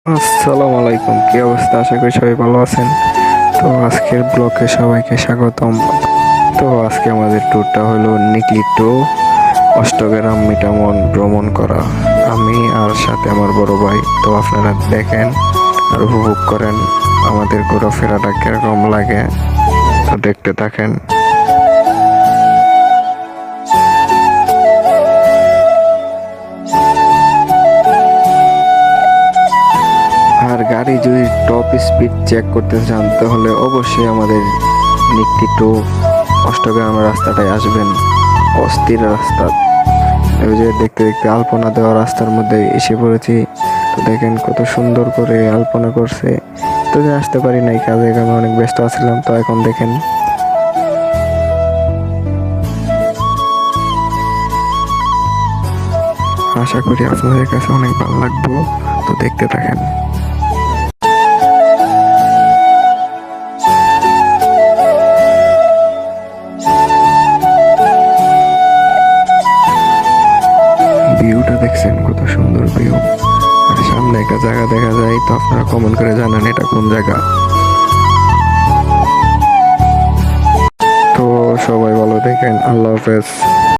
আসসালামু আলাইকুম, কি অবস্থা? আশা করি সবাই ভালো আছেন। তো আজকের ব্লগে সবাইকে স্বাগতম। তো আজকে আমাদের ট্যুরটা হলো নিকলি টু অষ্টগ্রাম মিঠামন ভ্রমণ করা। আমি আর সাথে আমার বড় ভাই। তো আপনারা দেখেন আর উপভোগ করেন আমাদের ঘোরাফেরাটা কিরকম লাগে। তো দেখতে থাকেন। আর গাড়ি যদি টপ স্পিড চেক করতে চান তাহলে অবশ্যই আমাদের নিকলি টু অষ্টগ্রামের রাস্তাটায় আসবেন। অস্থির রাস্তা। ওই যে দেখতে দেখতে আলপনা দেওয়া রাস্তার মধ্যে এসে পড়েছি। তো দেখেন কত সুন্দর করে আলপনা করছে। তো যে আসতে পারি নাই, কাজে কামে অনেক ব্যস্ত আছিলাম। তো এখন দেখেন আশা করি আপনাদের কাছে অনেক ভালো লাগবো। তো দেখতে থাকেন। ভিউটা দেখছেন কত সুন্দর ভিউ। আর সামনে একটা জায়গা দেখা যায়। তো আপনারা কমেন্ট করে জানান এটা কোন জায়গা। তো সবাই ভালো দেখেন। আল্লাহ হাফেজ।